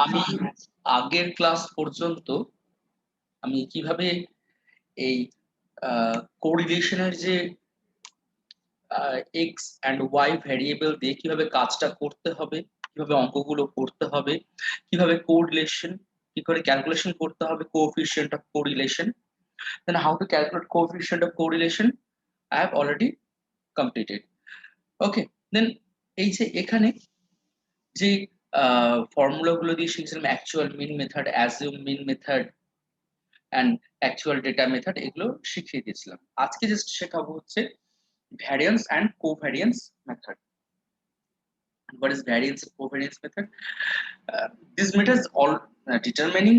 আমি আগের ক্লাস পর্যন্ত আমি কিভাবে এই কোরিলেশনের যে এক্স অ্যান্ড ওয়াই ভ্যারিয়েবল দিয়ে কিভাবে কাজটা করতে হবে, কিভাবে অঙ্কগুলো করতে হবে, কিভাবে কোরিলেশন কি করে ক্যালকুলেশন করতে হবে, coefficient of correlation, then how to calculate coefficient of correlation I have already completed. Okay, then এই যে এখানে যে ফর্মুলাগুলো দিয়ে শিখেছিলাম, actual mean method, assume mean method and actual data method, এগুলো শিখিয়ে দিয়েছিলাম। আজকে জাস্ট শেখাবো হচ্ছে variance and covariance method. What is variance and covariance method? These methods all determining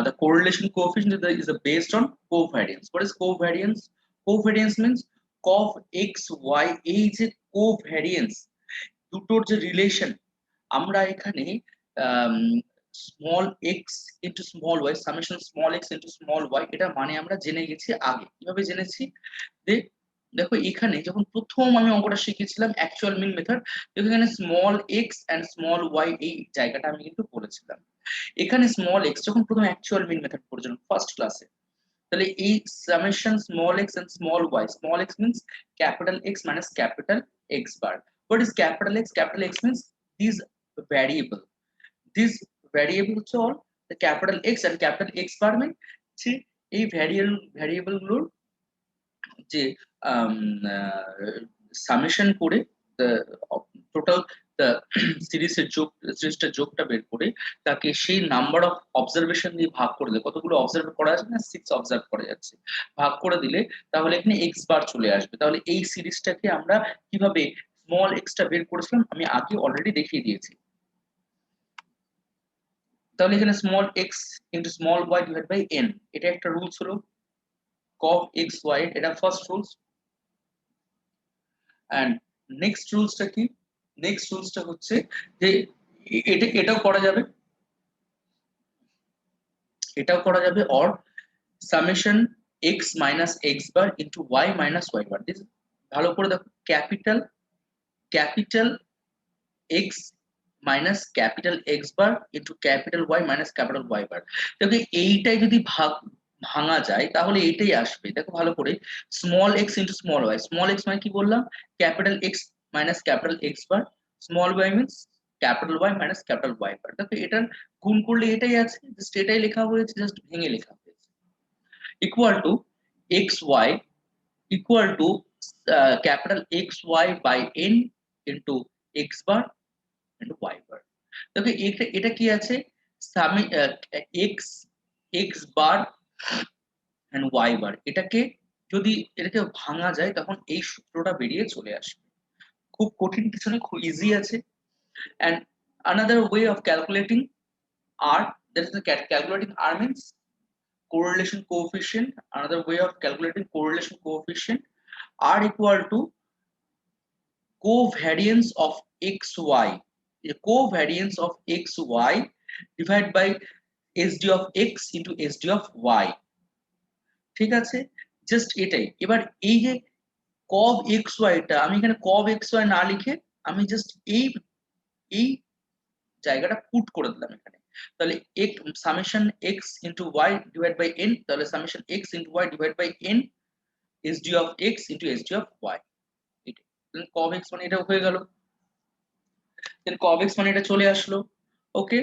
the correlation coefficient is based on covariance. What is covariance? Covariance means cov x y, এই যে covariance দুটোর যে relation আমরা এখানে small x into small y, summation small x into small y, এটা মানে আমরা জেনে গেছি আগে। কিভাবে জেনেছি? যে দেখো এখানে যখন প্রথম আমি অঙ্কটা শিখেছিলাম অ্যাকচুয়াল মিন মেথড, দেখো এখানে small x and small y এই জায়গাটা আমি কিন্তু বলেছিলাম। এখানে স্মল এক্স যখন প্রথম অ্যাকচুয়াল মিন মেথড পড়েছিলাম ফার্স্ট ক্লাসে, তাহলে এই summation small x and small y, small x means capital X minus capital X bar. What is capital X? Capital X means this variable, this variable হচ্ছে all the capital X and capital X bar mean যে এই variable গুলোর যে summation করে total সিরিজটা যোগটা বের করে তাকে সেই নাম্বার অফ অবজারভেশন দিয়ে ভাগ করে দিলে, কতগুলো অবজার্ভ করা যাচ্ছে না, 6 অবজার্ভ করা যাচ্ছে, ভাগ করে দিলে তাহলে এখানে এক্স বার চলে আসবে। তাহলে এই সিরিজটাকে আমরা কিভাবে স্মল এক্সটা বের করেছিলাম আমি আগে অলরেডি দেখিয়ে দিয়েছি। তাহলে এখানে small x into small y divide by n, এটা একটা রুলস হলো cov এক্স ওয়াই, এটা ফার্স্ট রুলস। অ্যান্ড নেক্সট রুলসটা কি? নেক্সট রুলসটা হচ্ছে যে এটাও করা যাবে, এটাও করা যাবে, or summation x minus x bar into y minus y bar. This ভালো করে দেখো, capital capital X minus capital X bar into capital Y minus capital Y bar. দেখো এইটাই যদি ভাঙা যায় তাহলে এইটাই আসবে। দেখো ভালো করে, small x into small y, small x মানে কি বললাম? Capital X minus capital X bar, small y means capital Y minus capital Y bar. দেখো এটার গুণ করলে এটাই আছে, জাস্ট এটাই লেখা হয়েছে, জাস্ট ভেঙে লেখা হয়েছে। Equal to x y equal to capital X Y by n into x bar into y bar. দেখো এটা কি আছে? Sum x x bar and y bar, এটাকে ভাঙা যায় তখন এই সূত্রটা বেরিয়ে চলে আসবে। খুব কঠিন কিছু নয়, খুব ইজি আছে। and another way of calculating r, that is the calculating r means correlation coefficient. Another way of calculating correlation coefficient, r equal to covariance of xy, the covariance of xy divided by sd of x into sd of y। ঠিক আছে, just এটাই। এবার এই যে cov xy টা আমি এখানে cov xy না লিখে আমি জাস্ট এই এই জায়গাটা পুট করে দিলাম এখানে। তাহলে summation x into y divide by n, তাহলে summation x into y divide by n SD of x into SD of y. এটা cov x মানে এটা হয়ে গেল, দেন cov x মানে এটা চলে আসলো। ওকে,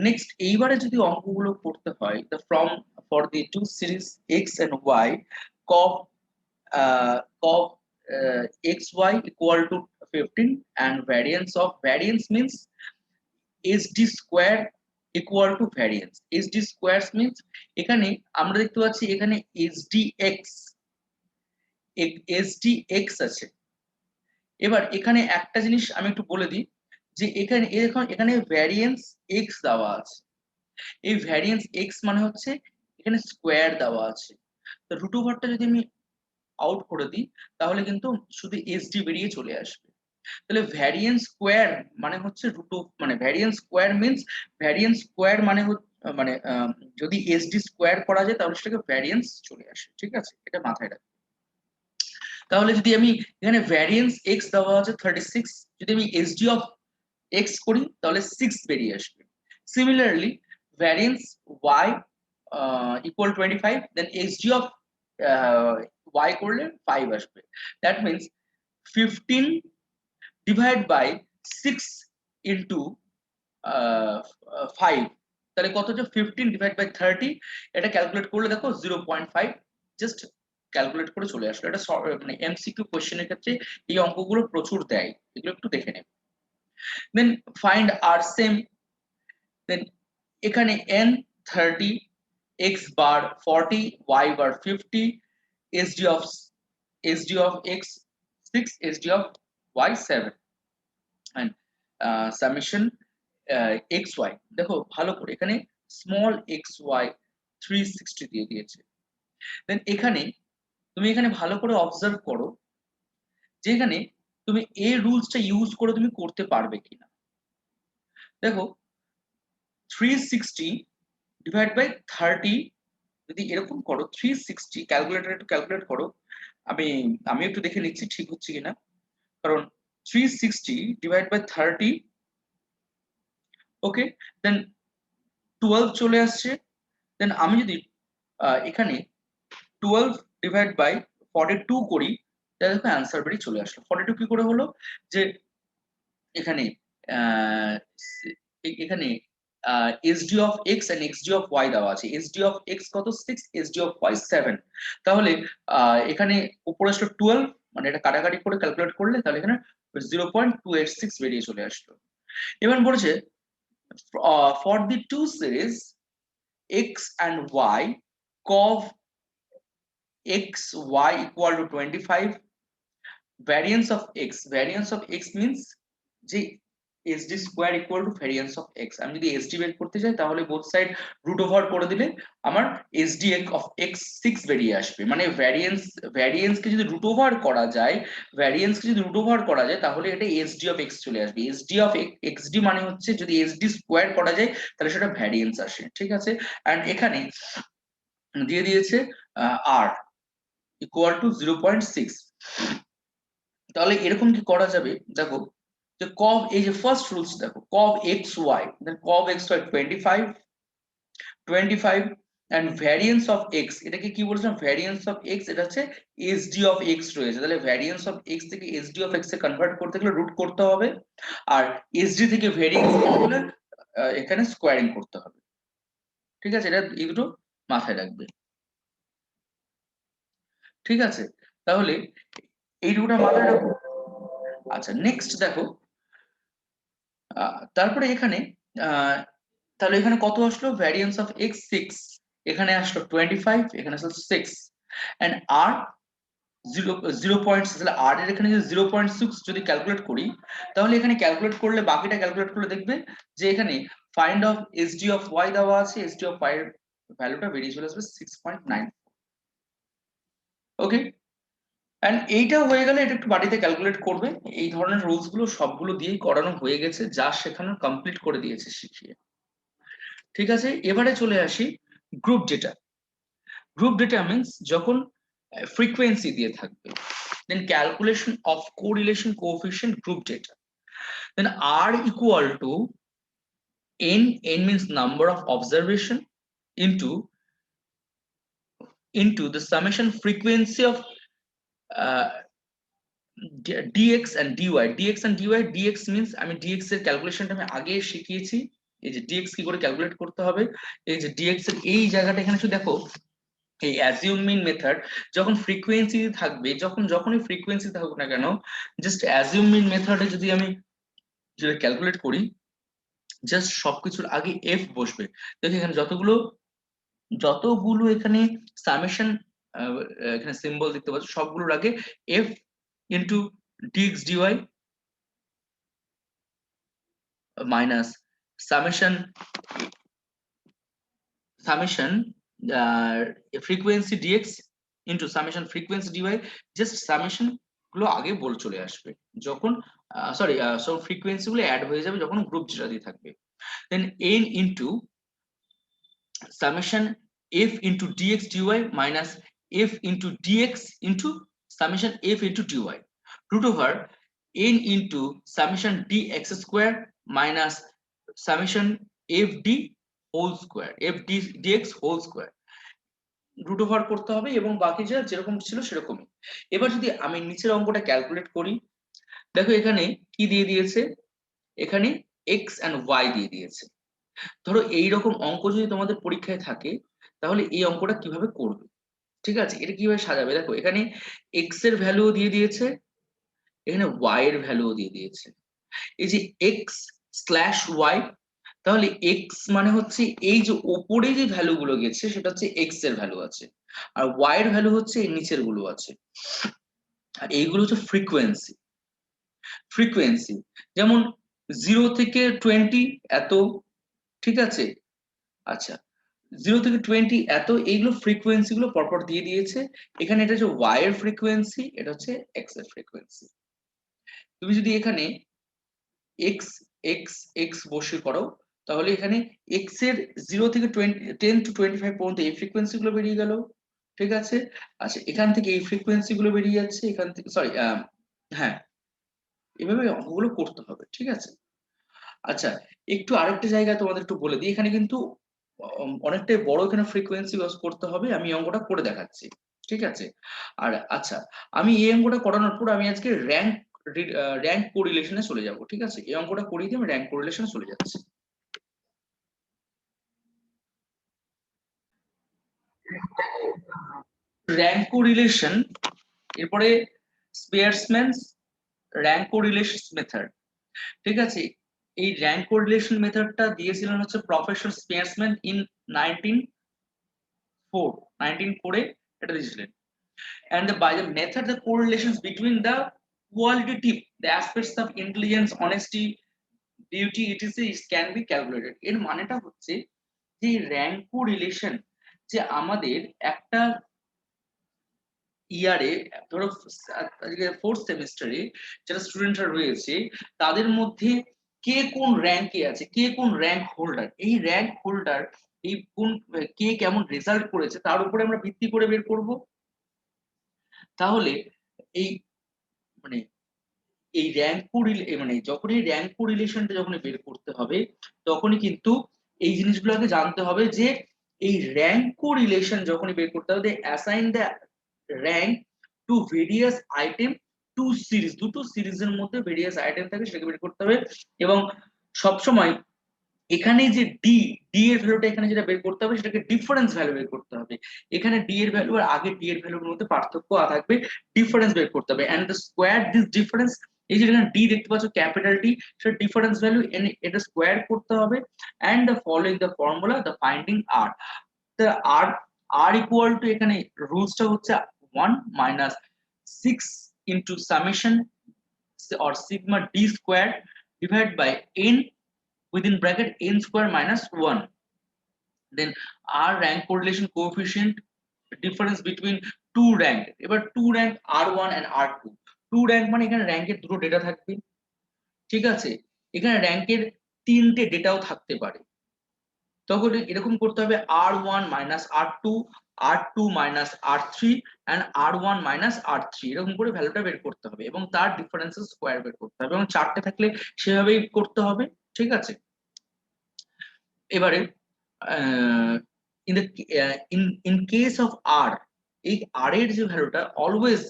নেক্সট এইবারে যদি অঙ্কগুলো করতে হয়, the from for the two series x and y, cov cov xy equal to 15 and variance means sd square equal to variance। sd squares means এখানে আমরা দেখতে পাচ্ছি এখানে sdx sdx আছে। এবার এখানে একটা জিনিস আমি একটু বলে দিই যে এখানে ভ্যারিয়েন্স x দেওয়া আছে। এই ভ্যারিয়েন্স x মানে হচ্ছে এখানে স্কোয়ার দেওয়া আছে। তো রুট ওভারটা যদি আমি আউট করে দিই তাহলে কিন্তু শুধু sd বেরিয়ে চলে আসবে। তাহলে ভ্যারিয়েন্স স্কোয়ার মানে হচ্ছে মানে variance square means variance square মানে মানে যদি এসডি স্কোয়ার করা যায় তাহলে সেটাকে ভ্যারিয়েন্স চলে আসে। ঠিক আছে, এটা মাথায় রাখবে। তাহলে যদি আমি এখানে ভ্যারিয়েন্স এক্স দেওয়া আছে 36, যদি আমি এসডি অফ x করি তাহলে 6 বেরিয়ে আসবে। Similarly variance y equal 25, then xg of y করলে 5 আসবে। That means 15 divide by 6 into 5, তাহলে কত হচ্ছে 15 ডিভাইড বাই 30, এটা ক্যালকুলেট করলে দেখো 0.5, জাস্ট ক্যালকুলেট করে চলে আসলো। এটা মানে এমসিকিউ কোশ্চেনের ক্ষেত্রে এই অঙ্কগুলো প্রচুর দেয়, এগুলো একটু দেখে নেব। দেন ফাইন্ড আর সেম, দেন এখানে n 30, x bar 40, y bar 50, sd of x 6, sd of y 7, and summation xy, দেখো ভালো করে এখানে স্মল xy 360 দিয়ে দিয়েছে। দেন এখানে তুমি এখানে ভালো করে অবজার্ভ করো যে এখানে তুমি এই রুলসটা ইউজ করে তুমি করতে পারবে কিনা। দেখো 360 ডিভাইড বাই 30, যদি এরকম করো 360 ক্যালকুলেটর একটু ক্যালকুলেট করো, আমি একটু দেখে নিচ্ছি ঠিক হচ্ছে কিনা। কারণ 360 ডিভাইড বাই 30, ওকে, দেন 12 চলে আসছে। দেন আমি যদি এখানে 12 ডিভাইড বাই 42 করি, তাহলে দেখো অ্যান্সার বেরিয়ে চলে আসলো। 42 কি করে হলো, যে এখানে এখানে এসডি অফ এক্স এন্ড এক্সডি অফ ওয়াই দেওয়া আছে। এসডি অফ এক্স কত 6, এসডি অফ ওয়াই 7, তাহলে এখানে উপরে আসলো 12, মানে এটা কাটাকাটি করে ক্যালকুলেট করলে তাহলে এখানে 0.286 বেরিয়ে চলে আসলো। এবার বলেছে for the two series x and y, cov x y equal to 25, variance of x means যে sd square equal to variance of x। আমি যদি sd বের করতে চাই তাহলে বোথ সাইড রুট ওভার করে দিলে আমার sd অফ x 6 বেরিয়ে আসবে। মানে ভ্যারিয়েন্সকে যদি রুট ওভার করা যায়, তাহলে এটা sd অফ x চলে আসবে। sd অফ xd মানে হচ্ছে যদি sd স্কয়ার করা যায় তাহলে সেটা ভ্যারিয়েন্স আসে, ঠিক আছে। এন্ড এখানে দিয়ে দিয়েছে r ইকুয়াল টু 0.6, তাহলে এরকম কি করা যাবে, দেখো যে cov, এই যে ফার্স্ট রুলস দেখো cov xy, then cov xy 25 and variance of x, এটাকে কি বলছিলাম ভ্যারিয়েন্স অফ x, এটা হচ্ছে sd অফ x রয়েছে, তাহলে ভ্যারিয়েন্স অফ x থেকে sd of x A convert করতে গেলে রুট করতে হবে, আর sd থেকে ভ্যারিয়েন্স করতে হলে এখানে স্কোয়ারিং করতে হবে, ঠিক আছে। এটা এই দুটো মাথায় রাখবে, ঠিক আছে। তাহলে এই দুটো মাথায় রাখো। আচ্ছা নেক্সট দেখো, তারপরে এখানে তাহলে এখানে কত আসলো, ভ্যারিয়েন্স অফ x 6, এখানে আসলো 25, এখানে আসলো 6, এন্ড r 0.6, তাহলে r এর এখানে যদি 0.6 যদি ক্যালকুলেট করি, তাহলে এখানে ক্যালকুলেট করলে বাকিটা ক্যালকুলেট করলে দেখবে যে এখানে find of sd of y দেওয়া আছে, sd অফ y এর ভ্যালুটা বেরিয়ে চলে আসবে 6.9, ওকে। এন্ড এইটা হয়ে গেলে এটা একটু বাড়িতে ক্যালকুলেট করবে। এই ধরনের রুলস গুলো সবগুলো দিয়েই করানো হয়ে গেছে, যা শেখানো কমপ্লিট করে দিয়েছে শিখিয়ে, ঠিক আছে। এবারে চলে আসি group data. Group data means যখন ফ্রিকোয়েন্সি দিয়ে থাকবে, then calculation of correlation coefficient group data, then r equal to n means number of observation into the summation frequency of uh, dx and dy, dx means আমি dx এর ক্যালকুলেশনটা আমি আগে শিখিয়েছি, এই যে dx কি করে ক্যালকুলেট করতে হবে, এই যে dx এর এই জায়গাটা এখানে একটু দেখো, এই অ্যাজিউম মিন মেথড যখন ফ্রিকোয়েন্সি থাকবে, যখনই ফ্রিকোয়েন্সি থাকুক না কেন, জাস্ট অ্যাজিউম মিন মেথডে যদি আমি যেটা ক্যালকুলেট করি, জাস্ট সবকিছুর আগে এফ বসবে। দেখো এখানে যতগুলো এখানে সামেশন এখানে সিম্বল দেখতে পাচ্ছ, সবগুলোর আগে f into dx dy minus summation frequency dx into summation frequency dy, just summation গুলো আগে বলে চলে আসবে যখন সব ফ্রিকোয়েন্সি গুলো অ্যাড হয়ে যাবে যখন গ্রুপ যেটা দিয়ে থাকবে। দেন n into summation f into dx dy minus f into dx into summation f into dy root over n into summation dx square minus summation f d whole square, f d dx whole square root over করতে হবে, এবং বাকি যা যেরকম ছিল সেরকমই। এবার যদি আমি নিচের অঙ্কটা ক্যালকুলেট করি, দেখো এখানে কি দিয়ে দিয়েছে, এখানে এক্স অ্যান্ড ওয়াই দিয়ে দিয়েছে। ধরো এইরকম অঙ্ক যদি তোমাদের পরীক্ষায় থাকে, তাহলে এই অঙ্কটা কিভাবে করবে, ঠিক আছে, এটা কিভাবে সাজাবে, দেখো এখানে এক্স এর ভ্যালুও দিয়ে দিয়েছে, এখানে ওয়াই এর ভ্যালুও দিয়ে দিয়েছে। এই যে এক্স স্ল্যাশ ওয়াই, তাহলে এক্স মানে হচ্ছে এই যে ওপরে যে ভ্যালু গুলো গেছে সেটা হচ্ছে এক্স এর ভ্যালু আছে, আর ওয়াই এর ভ্যালু হচ্ছে এই নিচের গুলো আছে। আর এইগুলো হচ্ছে ফ্রিকোয়েন্সি। ফ্রিকোয়েন্সি যেমন 0 থেকে 20 এত, ঠিক আছে, আচ্ছা 0 থেকে 20 এত, এইগুলো ফ্রিকোয়েন্সি গুলো পরপর দিয়ে দিয়েছে। এখানে এটা হচ্ছে ওয়াই এর ফ্রিকোয়েন্সি, এটা হচ্ছে এক্স এর ফ্রিকোয়েন্সি। তুমি যদি এখানে এক্স এক্স এক্স বসে করো, তাহলে এখানে এক্স এর 0 থেকে 20, 10 to 25 পর্যন্ত এই ফ্রিকোয়েন্সি গুলো বেরিয়ে গেল, ঠিক আছে। আচ্ছা এখান থেকে এই ফ্রিকোয়েন্সি গুলো বেরিয়ে যাচ্ছে, এখান থেকে সরি, হ্যাঁ, এভাবে অঙ্কগুলো করতে হবে, ঠিক আছে। আচ্ছা একটু আরেকটা জায়গায় তোমাদের একটু বলে দিই, এখানে কিন্তু অনেকটাই বড় এখানে ফ্রিকোয়েন্সি ইউজ করতে হবে, আমি এই অঙ্কটা করে দেখাচ্ছি, ঠিক আছে। আর আচ্ছা, আমি এই অঙ্কটা করানোর পর আমি আজকে র্যাঙ্ক কোরিলেশনে চলে যাব, ঠিক আছে, এই অঙ্কটা করিয়ে দিয়ে আমি র্যাঙ্ক কোরিলেশনে চলে যাচ্ছি। র্যাঙ্ক কোরিলেশন, এরপরে স্পিয়ারম্যানস র্যাঙ্ক কোরিলেশন মেথড, ঠিক আছে। এই র্যাঙ্ক কোরিলেশন মেথডটা দিয়েছিলেন হচ্ছে প্রফেসর স্পিয়ারম্যান ইন 1904 এটা দিয়েছিলেন। And by the method the correlations between the qualitative, the aspects of intelligence, honesty, beauty etc is can be calculated। এর মানেটা হচ্ছে যে র্যাঙ্ক কোরিলেশন, যে আমাদের একটা ইয়ারে, ধরো ফোর্থ সেমিস্টারে যারা স্টুডেন্টরা রয়েছে তাদের মধ্যে কে কোন র্যাঙ্কে আছে, কে কোন র্যাঙ্ক হোল্ডার, এই র্যাঙ্ক হোল্ডার এই কোন কে কেমন রেজাল্ট করেছে তার উপরে আমরা ভিত্তি করে বের করব। তাহলে এই মানে এই র্যাঙ্ক মানে যখনই র্যাঙ্ক কোরিলেশনটা যখনই বের করতে হবে, তখনই কিন্তু এই জিনিসগুলোকে জানতে হবে যে এই র্যাঙ্ক কোরিলেশন যখনই বের করতে হবে, assign the rank to various item two series, দুটো সিরিজের মধ্যে ভেরিয়াস আইটেম থাকে সেটাকে বের করতে হবে। এবং সবসময় এখানে যে ডি ডি এর ভ্যালুটা এখানে যেটা বের করতে হবে সেটাকে ডিফারেন্স ভ্যালু বের করতে হবে। এখানে ডি এর ভ্যালু আর আগে ডি এর ভ্যালুর মধ্যে পার্থক্য থাকবে, ডিফারেন্স বের করতে হবে, and the square this difference. এই যে এখানে ডি দেখতে পাচ্ছ ক্যাপিটাল ডি, সেটা ডিফারেন্স ভ্যালু, এটা স্কোয়ার করতে হবে, and the following the formula the finding r the r r equal to, এখানে রুলসটা হচ্ছে 1 minus 6 into summation or sigma d square divided by n within bracket n square minus 1, then r rank correlation coefficient difference between two rank, এবার two rank r1 and r2, two rank মানে এখানে র্যাঙ্কের দুটো data থাকবে, ঠিক আছে, এখানে র্যাঙ্কের তিনটে ডেটাও থাকতে পারে। তখন এরকম করতে হবে r1 minus r2, r2 minus r3 and r1 minus r3, এরকম করে ভ্যালুটা বের করতে হবে এবং তার ডিফারেন্সের স্কোয়ার বের করতে হবে, এবং চারটে থাকলে সেভাবেই করতে হবে, ঠিক আছে। এবারে in the in case of r, এই আর এর যে ভ্যালুটা অলওয়েজ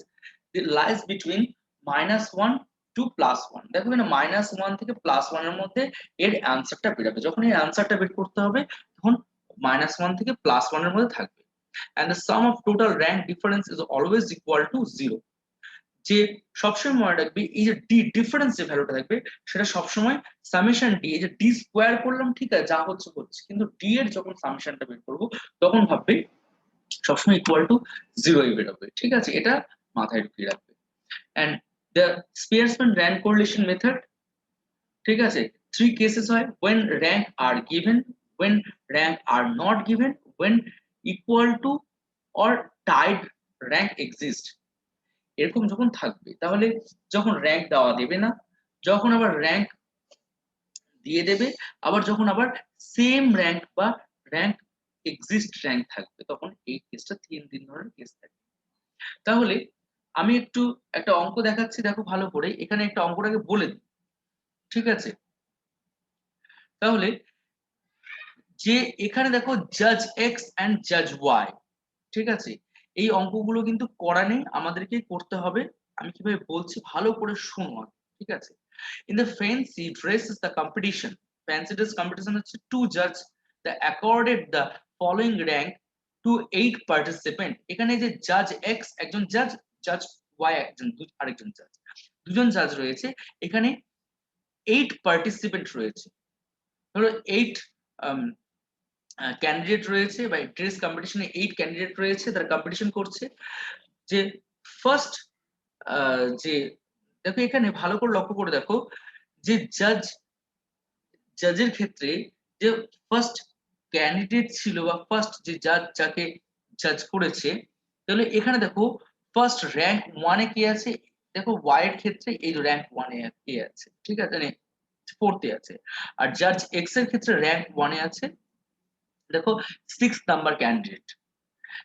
লাইজ বিটুইন -1 টু +1, দেখো এখানে -1 থেকে +1 এর মধ্যে এর অ্যান্সারটা বেরোবে। যখন এই অ্যান্সারটা বের করতে হবে তখন -1 থেকে +1 এর মধ্যে থাকবে, and the sum of total rank difference is always equal to 0। যে সবসময় মনে রাখবি এই যে ডি ডিফারেন্স যে ভ্যালুটা থাকবে সেটা সবসময় সামেশন ডি, এই যে ডি স্কোয়ার করলাম ঠিক আছে যা হচ্ছে হচ্ছে, কিন্তু ডি এর যখন সামেশনটা বের করবো তখন ভাববে সবসময় ইকুয়াল টু 0 বেরোবে, ঠিক আছে, এটা মাথায় ঢুকিয়ে রাখবে। And the Spearman rank correlation method, ঠিক আছে, থ্রি কেসেস হয়, when rank are given, when rank are not given, when equal to or tied rank exist, এরকম যখন থাকবে তাহলে যখন র্যাঙ্ক দেওয়া দেবে না, যখন আবার র্যাঙ্ক দিয়ে দেবে, আবার যখন আবার সেম র্যাঙ্ক বা র্যাঙ্ক এক্সিস্ট র্যাঙ্ক থাকবে, তখন এই কেসটা তিন ধরনের কেস থাকবে। তাহলে আমি একটু একটা অঙ্ক দেখাচ্ছি, দেখো ভালো করে, এখানে একটা অঙ্কটাকে বলে দিই, ঠিক আছে। তাহলে যে এখানে দেখো জাজ এক্স অ্যান্ড জাজ ওয়াই, ঠিক আছে, এই অঙ্কগুলো কিন্তু করা নেই, আমাদেরকে করতে হবে। আমি কিভাবে বলছি ভালো করে শোনো, ঠিক আছে। In the fancy dress is the competition, fancy dress competition হচ্ছে টু জাজ the accorded the following rank to 8 participant. এখানে যে জাজ এক্স একজন জাজ, জাজ ওয়াই একজন আরেকজন জাজ, দুজন জাজ রয়েছে। এখানে 8 পার্টিসিপেন্ট রয়েছে, ধরো 8 ক্যান্ডিডেট রয়েছে বা ড্রেস কম্পিটিশনে 8 ক্যান্ডিডেট রয়েছে, তারা কম্পিটিশন করছে। যে ফার্স্ট যে দেখো এখানে ভালো করে লক্ষ্য করে দেখো যে জাজের ক্ষেত্রে যে ফার্স্ট ক্যান্ডিডেট ছিল বা ফার্স্ট যে জাজ যাকে জাজ করেছে, তাহলে এখানে দেখো ফার্স্ট র্যাঙ্ক 1 এ কে আছে, দেখো ওয়াই এর ক্ষেত্রে এই র্যাঙ্ক 1 এ কে আছে, ঠিক আছে, মানে 4th এ আছে। আর জাজ এক্স এর ক্ষেত্রে র্যাঙ্ক 1 এ আছে, দেখো 6 নাম্বার ক্যান্ডিডেট।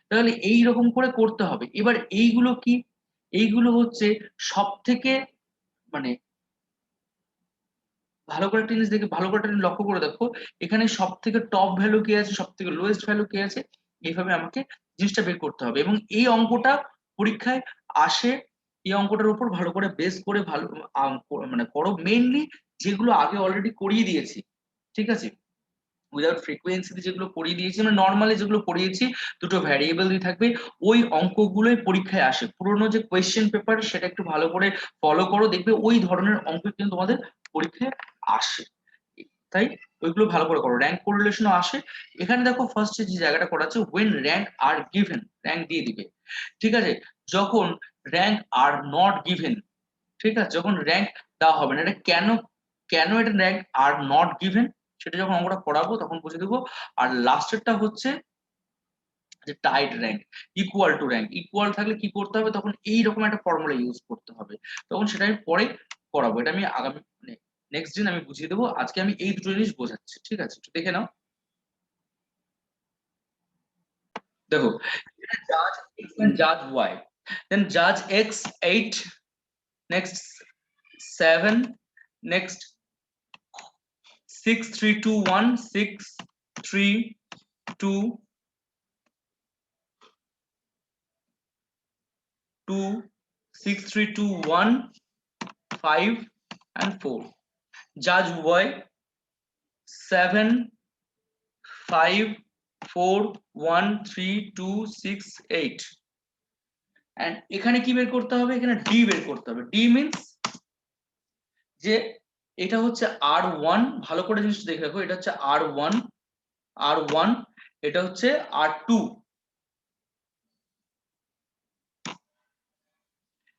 তাহলে এই রকম করে করতে হবে। এবার এইগুলো কি, এইগুলো হচ্ছে সব থেকে মানে ভালো করে একটা জিনিস দেখে, ভালো করে একটা জিনিস লক্ষ্য করে দেখো, এখানে সব থেকে টপ ভ্যালু কি আছে, সব থেকে লোয়েস্ট ভ্যালু কি আছে, এইভাবে আমাকে জিনিসটা বের করতে হবে। এবং এই অঙ্কটা পরীক্ষায় আসে, এই অঙ্কটার উপর ভালো করে বেস করে ভালো মানে করো, মেইনলি যেগুলো আগে অলরেডি করিয়ে দিয়েছি, ঠিক আছে, উইদাউট ফ্রিকোয়েন্সিতে যেগুলো পড়িয়ে দিয়েছি, মানে নর্মালি যেগুলো পড়িয়েছি, দুটো ভ্যারিয়েবল দিয়ে থাকবে, ওই অঙ্কগুলোই পরীক্ষায় আসে। পুরোনো যে কোয়েশ্চেন পেপার সেটা একটু ভালো করে ফলো করো, দেখবে ওই ধরনের অঙ্ক কিন্তু তোমাদের পরীক্ষায় আসে। তাই ওইগুলো ভালো করে করো, র্যাঙ্ক কোরিলেশনও আসে। এখানে দেখো ফার্স্ট যে জায়গাটা করা আছে, when rank are given, rank দিয়ে দিবে, ঠিক আছে, যখন র্যাঙ্ক আর নট গিভেন, ঠিক আছে, যখন র্যাঙ্ক দেওয়া হবে না, এটা কেন, কেন এটা র্যাঙ্ক আর নট গিভেন সেটা যখন অঙ্কটা পড়াবো তখন বুঝে দেবো। আর লাস্টেরটা হচ্ছে যে tied rank, equal to rank, equal থাকলে কি করতে হবে, তখন এইরকম একটা ফর্মুলা ইউজ করতে হবে, তখন সেটা আমি পরে করাবো। এটা আমি আগামী মানে নেক্সট দিন আমি বুঝিয়ে দেবো, আজকে আমি এই দুটো জিনিস বোঝাচ্ছি, ঠিক আছে, একটু দেখে নাও। দেখো জাজ এক্স এন্ড জাজ ওয়াই, দেন জাজ x 8, next 7, next 6 3 2 1, 6 3 2 2, 6 3 2 1, 5 and 4. Judge Y 7 5 4 1 3 2 6 8, and এখানে কি বের করতে হবে, এখানে ডি বের করতে হবে। ডি মিন্স যে এটা হচ্ছে R1, ভালো করে জিনিসটা দেখে রাখো, এটা হচ্ছে R1, R1, এটা হচ্ছে R2,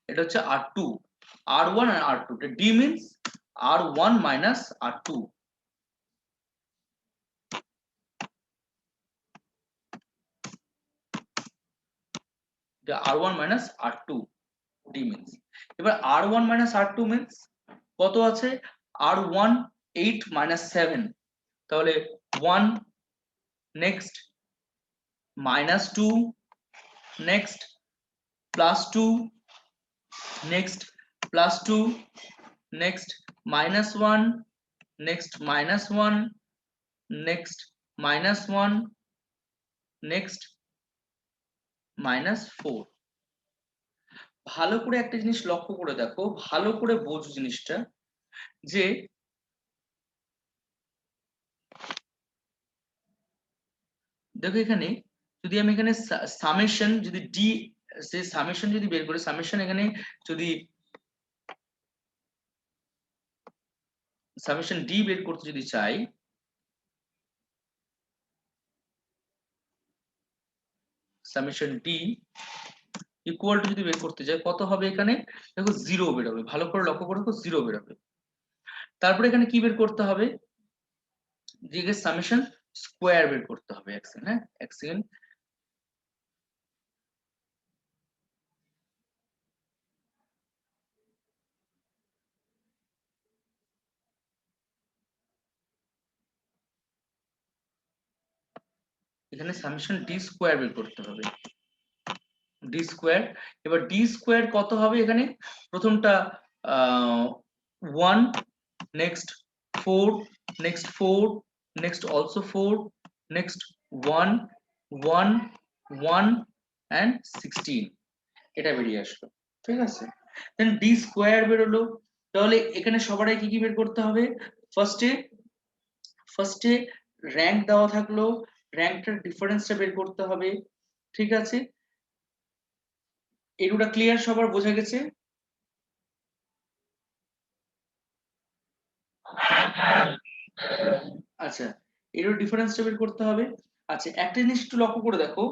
এটা হচ্ছে R2, R1 and R2, D means R1 minus R2, R1 minus R2, D means। এবার R1 minus R2 means কত আছে, R1 8 minus 7, তাহলে 1, next minus 2, next plus 2, next plus 2, next minus 1, next minus 1, next minus 1, next minus 4। ভালো করে একটা জিনিস লক্ষ্য করে দেখো, ভালো করে বোঝো জিনিসটা, যে দেখো এখানে যদি আমি এখানে সামেশন যদি ডি, সে সামেশন যদি বের করি, সামেশন এখানে যদি সামেশন ডি বের করতে যদি চাই, সামেশন ডি ইকুয়াল টু যদি বের করতে চাই কত হবে, এখানে দেখো 0 বেরোবে, ভালো করে লক্ষ্য করে দেখো 0 বেরোবে। তারপরে এখানে কি বের করতে হবে, যে সামেশন স্কোয়ার বের করতে হবে। এক সেকেন্ড, হ্যাঁ এক সেকেন্ড, এখানে সামেশন ডি স্কোয়ার বের করতে হবে, ডি স্কোয়ার। এবার ডি স্কোয়ার কত হবে, এখানে প্রথমটা 1, next 4, next 4, next also 4, next 1, 1, 1 and 16 এটা বেরিয়ে আসলো। ঠিক আছে, দেন ডি স্কোয়ার বেরোলো। তাহলে এখানে সবার আগে কি কি বের করতে হবে? ফার্স্টে র্যাঙ্ক দেওয়া থাকলো, র্যাঙ্কটার ডিফারেন্সটা বের করতে হবে। ঠিক আছে, এগুলা ক্লিয়ার, সবার বোঝা গেছে? আচ্ছা, এরও ডিফারেন্সটা বের করতে হবে। আচ্ছা, একটা জিনিস একটু লক্ষ্য করে দেখো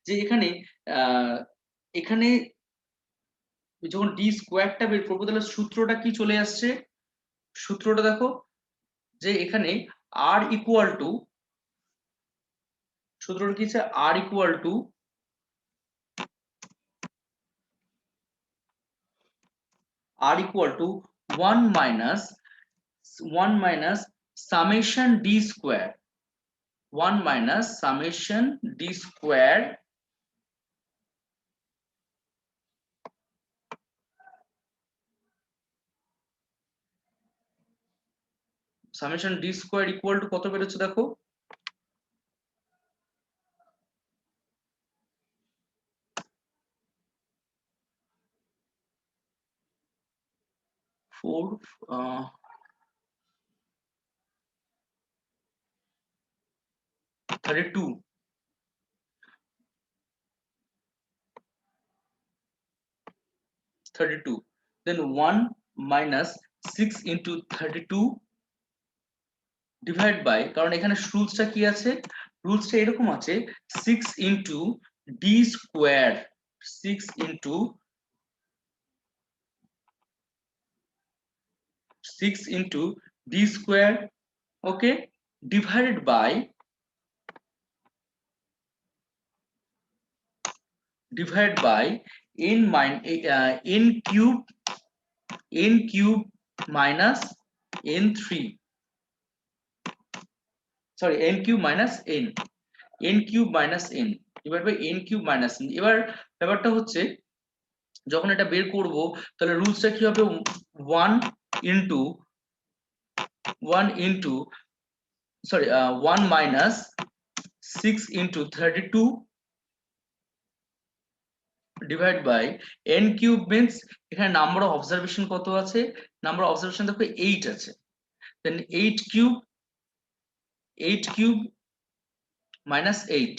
যে এখানে এখানে যখন ডি স্কোয়ারটা বের করবো তাহলে সূত্রটা কি চলে আসছে? সূত্রটা দেখো যে এখানে আর ইকুয়াল টু, সূত্রটা কি আছে? R equal to r equal to 1 minus summation d square, 1 minus summation d square summation d square equal to কত বেরোচ্ছে দেখো? 4 32, then 1 minus 6 into 32 divide by, কারণ এখানে রুলসটা কি আছে? রুলসটা এরকম আছে 6 into d square, 6 into 6 into d square, okay, divided by n cube minus n3, sorry n cube minus n, n cube minus n divided by n cube minus n। এবার ব্যাপারটা হচ্ছে যখন এটা বের করব তাহলে রুলসটা কি হবে? 1 into 1 minus 6 into 32 divide by n cube, means এখানে নাম্বার অফ অবজারভেশন কত আছে? নাম্বার অফ অবজারভেশন দেখো 8 আছে, দেন 8 কিউব মাইনাস 8,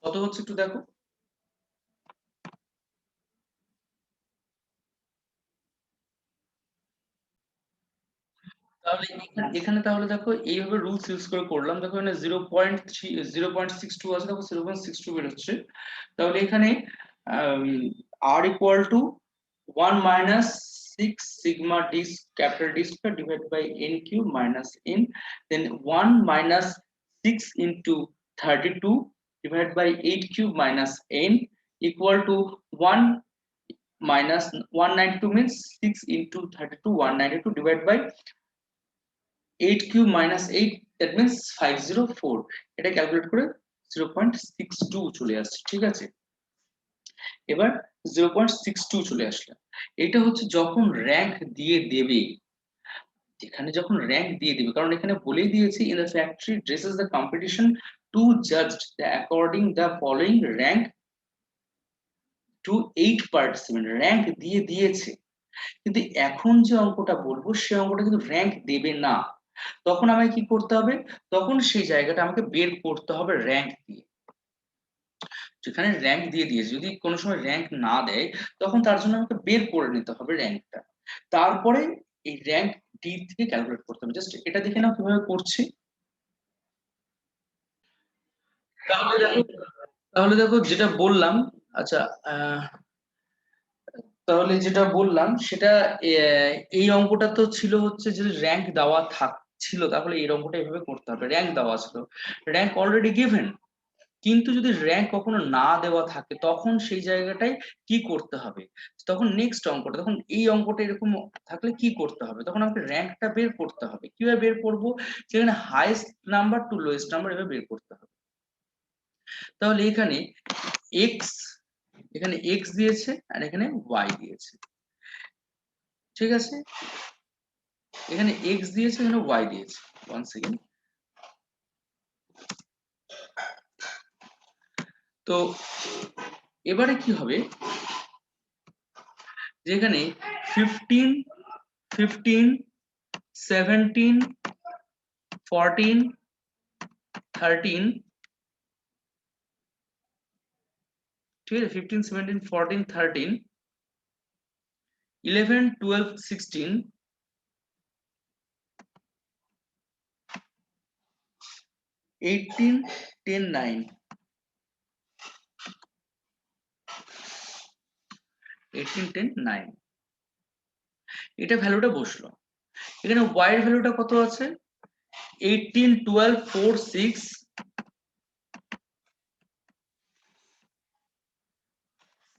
কত হচ্ছে একটু দেখো। তাহলে এখানে তাহলে দেখো এইভাবে রুলস ইউজ করে করলাম, দেখো এখানে 0.6 আছে, দেখো 0.62 বেরোচ্ছে। তাহলে এখানে r equal to 1 minus 6 sigma d capital D square divided by n cube minus n, then 1 minus 6 into 32 divided by 8 cube minus n equal to 1 minus 192, means 6 into 32 192 divided by 8 cube minus 8, that means 504, এটা calculate করে 0.62 চলে আসছে। ঠিক আছে, এবার 0.62 চলে আসলো। এটা হচ্ছে যখন র্যাঙ্ক দিয়ে দেবে, এখানে যখন র্যাঙ্ক দিয়ে দিবে, কারণ এখানে বলেই দিয়েছি in the factory dresses the competition to judged the according the following rank to 8 participant, rank দিয়ে দিয়েছে। কিন্তু এখন যে অঙ্কটা বলবো সে অঙ্কটা কিন্তু র্যাঙ্ক দেবে না, তখন আমাকে কি করতে হবে? তখন সেই জায়গাটা আমাকে বের করতে হবে র্যাঙ্ক দিয়ে। যেখানে র্যাঙ্ক দিয়ে দিয়েছে, যদি কোনো সময় র্যাঙ্ক না দেয় তখন তার জন্য আমাকে বের করে নিতে হবে র্যাঙ্কটা, তারপরে এই র্যাঙ্ক ডি থেকে ক্যালকুলেট করতে হবে। জাস্ট এটা দেখে নাও কিভাবে করছি। তাহলে দেখো যেটা বললাম, আচ্ছা তাহলে যেটা বললাম সেটা এই অঙ্কটা তো ছিল হচ্ছে যে র্যাঙ্ক দেওয়া ছিল, তাহলে এই অঙ্কটা এইভাবে করতে হবে। র্যাঙ্ক দেওয়া ছিল, র্যাঙ্ক অলরেডি গিভেন, কিন্তু যদি র্যাঙ্ক কখনো না দেওয়া থাকে তখন সেই জায়গাটায় কি করতে হবে, তখন নেক্সট অঙ্কটা, তখন এই অঙ্কটা এরকম থাকলে কি করতে হবে, তখন আমাকে র্যাঙ্কটা বের করতে হবে। কিভাবে বের করব, সেখানে highest number two lowest number এভাবে বের করতে হবে। তাহলে এখানে x দিয়েছে আর এখানে y দিয়েছে, ঠিক আছে, এখানে x দিয়েছে এখানে y দিয়েছে। One second. তো এবারে কি হবে, যেখানে 15 15 17 14 13, ঠিক আছে, 15 17 14 13 11 12 16 18 10 9 18 10 9, এটা ভ্যালুটা বসলো। এখানে y এর ভ্যালুটা কত আছে, 18 12 4 6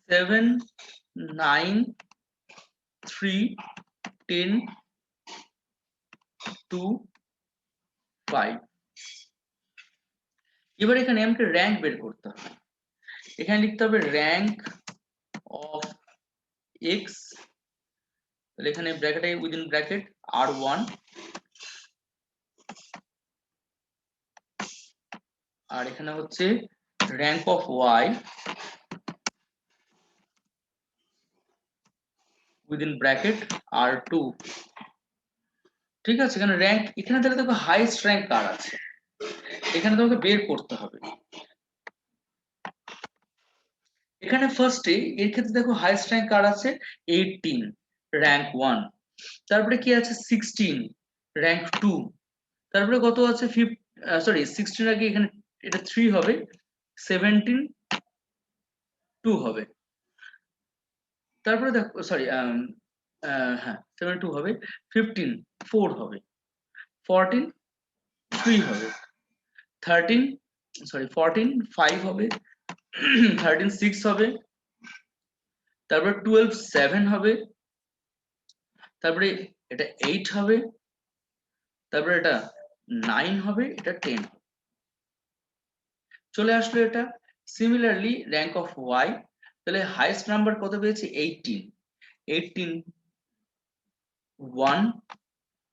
7 9 3 10 2 5। এবার এখানে আমাকে র্যাঙ্ক বের করতে হবে। এখানে লিখতে হবে র্যাঙ্ক অফ এক্স, তাহলে এখানে ব্র্যাকেটে উইদিন ব্র্যাকেট r1, আর এখানে হচ্ছে rank of y within bracket r2, ঠিক আছে। এখানে র্যাঙ্ক, এখানে তাহলে দেখো হাইয়েস্ট র্যাঙ্ক কার আছে, এখানে তোমাকে বের করতে হবে। এখানে ফার্স্টে এর ক্ষেত্রে দেখো হাইয়েস্ট র্যাঙ্ক কার আছে, 18 র্যাঙ্ক 1, তারপরে কি আছে 16 র্যাঙ্ক 2, তারপরে কত আছে 16 আগে এখানে এটা 3 হবে, 17 2 হবে, তারপরে দেখো সরি হ্যাঁ 72 হবে, 15 4 হবে, 14 3 হবে, 14 5 হবে, 13 6 হবে, তারপরে 12 7 হবে, তারপরে এটা 8 হবে, তারপরে এটা 9 হবে, এটা 10 হবে। চলে আসলো এটা। সিমিলারলি র্যাঙ্ক অফ ওয়াই, তাহলে হাইয়েস্ট নাম্বার কত পেয়েছি 18, 1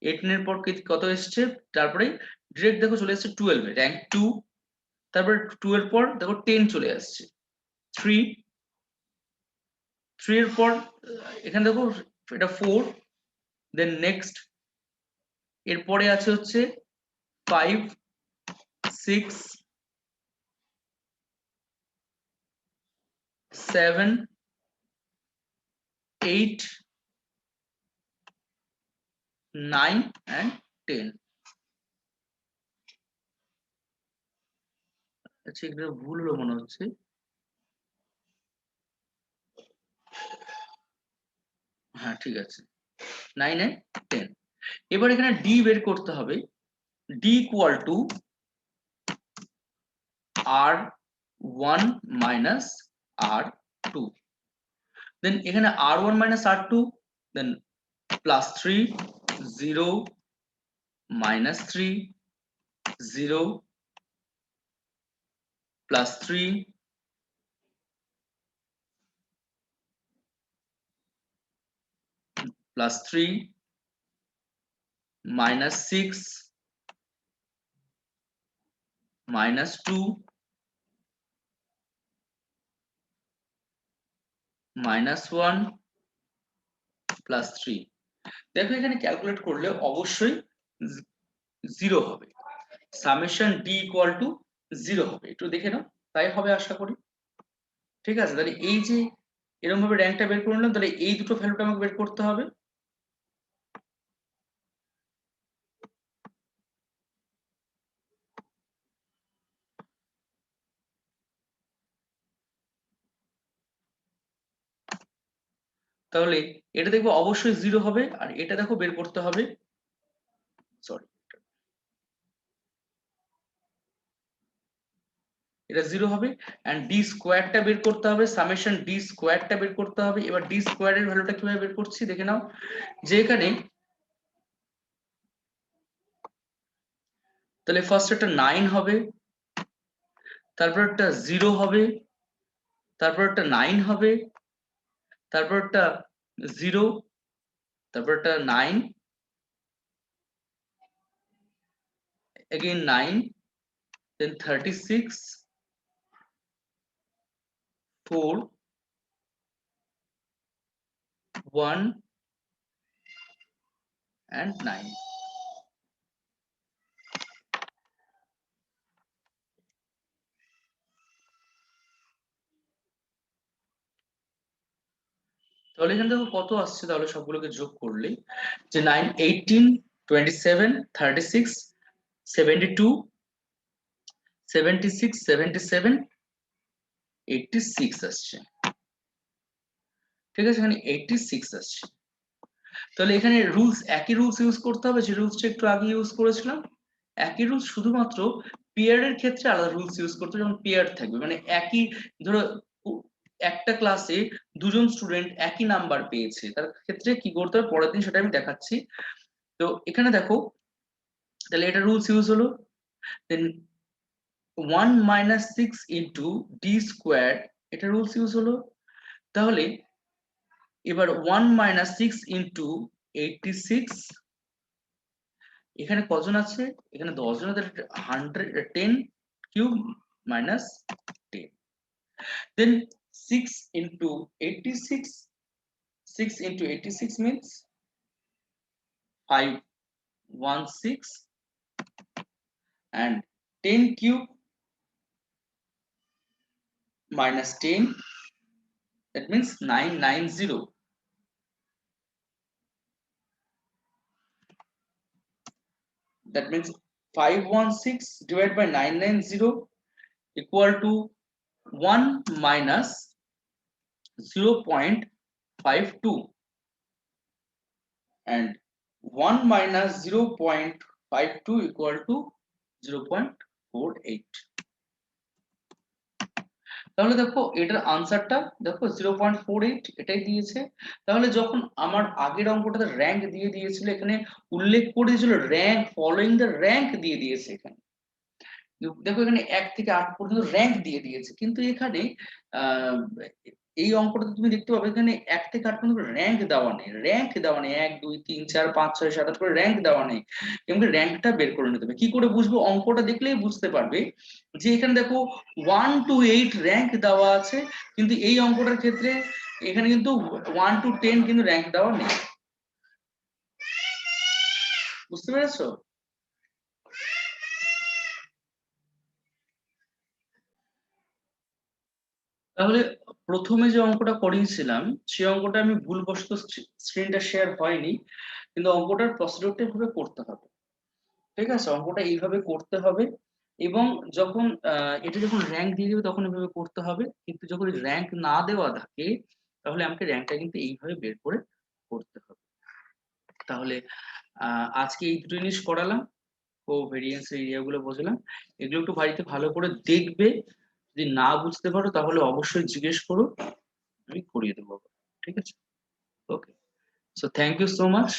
18 এর পর কত এসছে, তারপরে ডিরেক্ট দেখো চলে এসছে 12 এ র্যাঙ্ক 2, তারপরে 2 এর পর দেখো 10 চলে আসছে, 3 এর পর এখানে দেখো এটা 4, দেন নেক্সট এরপরে আছে হচ্ছে 5 6 7 8 9 and 10। আচ্ছা এখানে ভুল হলো মনে হচ্ছে, হ্যাঁ ঠিক আছে 9 and 10। এবার এখানে ডি বের করতে হবে, D equal to r1 minus r2, দেন এখানে r1 minus r2, দেন plus 3 0 minus 3 0 plus 3 plus 3 minus 6 minus 2 minus 1 plus 3। দেখো এখানে ক্যালকুলেট করলে অবশ্যই 0 হবে, সামেশন ডি ইকুয়াল টু 0 হবে, একটু দেখে নাও, তাই হবে আশা করি। ঠিক আছে, তাহলে এই যে এরকম ভাবে র্যাঙ্কটা বের করে নিলাম, তাহলে এই দুটো ভ্যালুটা আমাকে বের করতে হবে। তাহলে এটা দেখবো অবশ্যই 0 হবে, আর এটা দেখো বের করতে হবে, সরি এটা 0 হবে এন্ড ডি স্কয়ারটা বের করতে হবে, সামেশন ডি স্কয়ারটা বের করতে হবে। এবার ডি স্কয়ারের ভ্যালুটা কিভাবে বের করছি দেখে নাও, যে এখানে তাহলে ফার্স্ট একটা 9 হবে, তারপর একটা 0 হবে, তারপর একটা 9 হবে, তারপর একটা 0, তারপর একটা 9, again 9, then 36, 4, 1 and 9। তাহলে এখান থেকে কত আসছে, তাহলে সবগুলোকে যোগ করলে যে 9, 18, 27, 36, 72, 76, 77, 86 আসছে। ঠিক আছে, এখানে 86 আসছে। তাহলে এখানে রুলস, একই রুলস ইউজ করতে হবে যে রুলসটা একটু আগে ইউজ করেছিলাম। একই রুলস, শুধুমাত্র পেয়ারের ক্ষেত্রে আলাদা রুলস ইউজ করতে হবে। যেমন পেয়ার থাকবে, মানে একই ধরো একটা ক্লাসে দুজন স্টুডেন্ট একই নাম্বার পেয়েছে, তার ক্ষেত্রে কি করতে হবে পরের দিন সেটা আমি দেখাচ্ছি। তো এখানে দেখো, তাহলে এটা রুলস ইউজ হলো। দেন 1 minus 6 into d squared, এটা রুলস ইউজ হলো। তাহলে এবার 1 minus 6 into 86, এখানে কজন আছে, এখানে 10 জন আছে, 10 cube minus 10, then 6 into 86, 6 into 86 means 516, and 10 cube minus 10, that means 990. That means 516 divided by 990 equal to 1 minus 0.52, and 1 minus 0.52 equal to 0.48. তাহলে দেখো এটার আনসারটা দেখো 0.48 এটাই দিয়েছে। তাহলে যখন আমার আগের অঙ্কটাতে র্যাঙ্ক দিয়ে দিয়েছিল, এখানে উল্লেখ করে দিয়েছিল র্যাঙ্ক ফলোইং দ্য র্যাঙ্ক দিয়ে দিয়েছে। এখানে দেখো এখানে 1 থেকে 8 পর্যন্ত র্যাঙ্ক দিয়ে দিয়েছে, কিন্তু এখানে এই অঙ্কটাতে তুমি দেখতে পাবে এখানে 1 থেকে 8 পর্যন্ত র্যাঙ্ক দেওয়া নেই। র্যাঙ্ক দেওয়া নেই 1 2 3 4 5 6 7 8 করে র্যাঙ্ক দেওয়া নেই। এবং র্যাঙ্কটা বের করে নিতে হবে। কি করে বুঝবো? অঙ্কটা দেখলেই বুঝতে পারবে যে এখানে দেখো 1 to 8 র্যাঙ্ক দেওয়া আছে, কিন্তু এই অঙ্কটার ক্ষেত্রে এখানে কিন্তু 1 to 10 কিন্তু র্যাঙ্ক দেওয়া নেই। বুঝতে পেরেছো? তাহলে প্রথমে যে অঙ্কটা করিয়েছিলাম সেই অঙ্কটা আমি ভুলবশত স্ক্রিনটা শেয়ার হয়নি, কিন্তু অঙ্কটার প্রসিডিউরটা এভাবে করতে হবে। ঠিক আছে, অঙ্কটা এইভাবে করতে হবে। এবং যখন এটা যখন র্যাঙ্ক দিয়ে দেবে তখন এভাবে করতে হবে, কিন্তু যখন র্যাঙ্ক না দেওয়া থাকে তাহলে আমাকে র্যাঙ্কটা কিন্তু এইভাবে বের করে করতে হবে। তাহলে আজকে এই দুটো জিনিস করালাম, কোভেরিয়েন্স এরিয়াগুলো বোঝালাম। এগুলো একটু বাড়িতে ভালো করে দেখবে, যদি না বুঝতে পারো তাহলে অবশ্যই জিজ্ঞেস করো, আমি করিয়ে দেবো। ঠিক আছে, okay. So thank you so much.